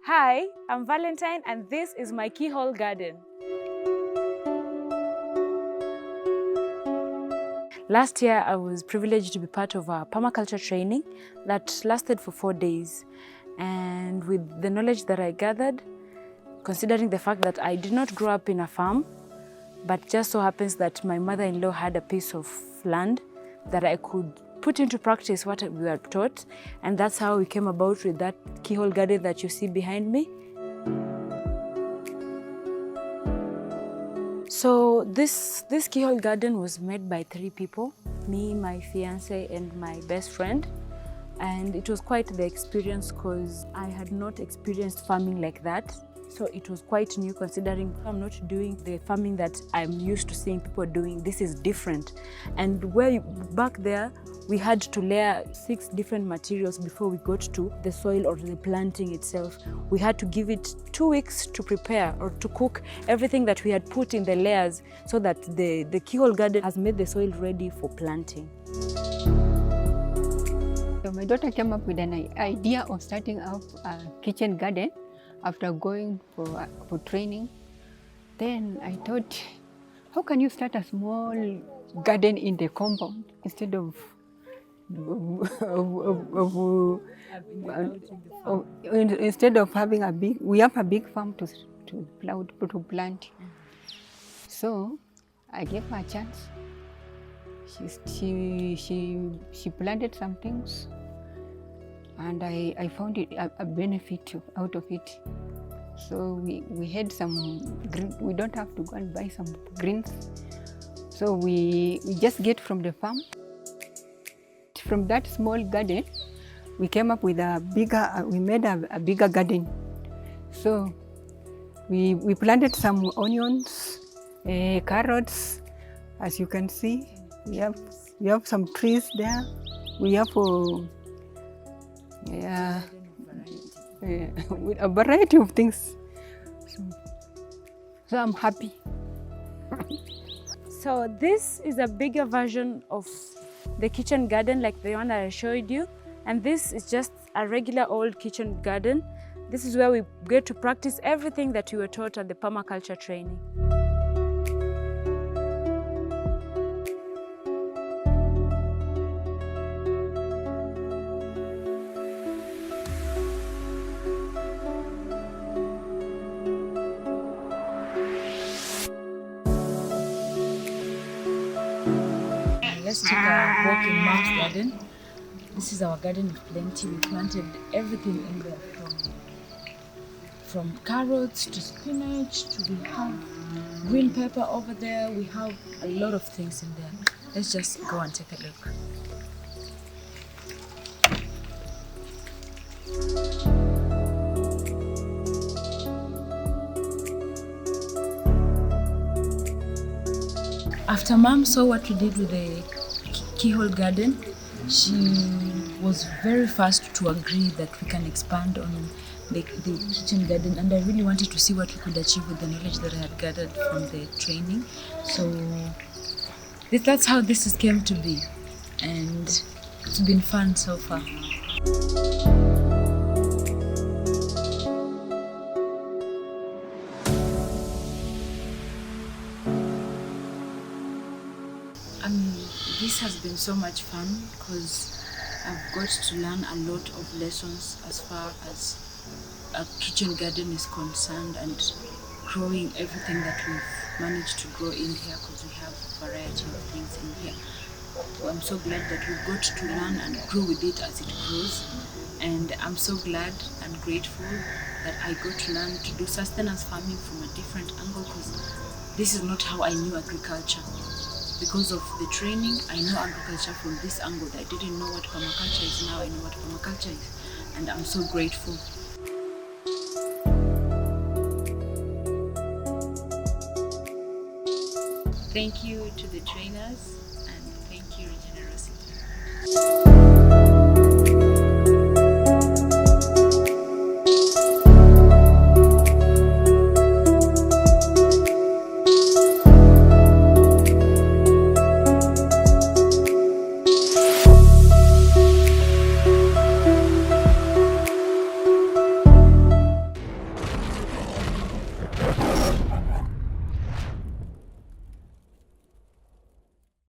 Hi, I'm Valentine and this is my keyhole garden. Last year, I was privileged to be part of a permaculture training that lasted for 4 days. And with the knowledge that I gathered, considering the fact that I did not grow up in a farm, but just so happens that my mother-in-law had a piece of land that I could put into practice what we were taught. And that's how we came about with that keyhole garden that you see behind me. So this keyhole garden was made by 3 people, me, my fiance, and my best friend. And it was quite the experience because I had not experienced farming like that. So it was quite new considering I'm not doing the farming that I'm used to seeing people doing. This is different. And back there, we had to layer 6 different materials before we got to the soil or the planting itself. We had to give it 2 weeks to prepare or to cook everything that we had put in the layers so that the keyhole garden has made the soil ready for planting. So my daughter came up with an idea of starting up a kitchen garden after going for training. Then I thought, how can you start a small garden in the compound instead of having a big, we have a big farm to plant. So I gave her a chance. She planted some things, and I found it a benefit out of it. So we had some green. We don't have to go and buy some greens. So we just get from the farm. From that small garden, we came up with we made a bigger garden. So we planted some onions, carrots, as you can see. We have some trees there. We have with a variety of things. So I'm happy. So this is a bigger version of the kitchen garden like the one that I showed you. And this is just a regular old kitchen garden. This is where we get to practice everything that we were taught at the permaculture training. Let's take a walk in Mom's garden. This is our garden of plenty. We planted everything in there from carrots to spinach to we have green pepper over there. We have a lot of things in there. Let's just go and take a look. After Mom saw what we did with the keyhole garden, she was very fast to agree that we can expand on the kitchen garden, and I really wanted to see what we could achieve with the knowledge that I had gathered from the training. So that's how this came to be, and it's been fun so far. This has been so much fun because I've got to learn a lot of lessons as far as a kitchen garden is concerned and growing everything that we've managed to grow in here because we have a variety of things in here. So I'm so glad that we've got to learn and grow with it as it grows. And I'm so glad and grateful that I got to learn to do sustenance farming from a different angle because this is not how I knew agriculture. Because of the training, I know agriculture from this angle. I didn't know what permaculture is. Now I know what permaculture is, and I'm so grateful. Thank you to the trainers, and thank you, Regenerosity.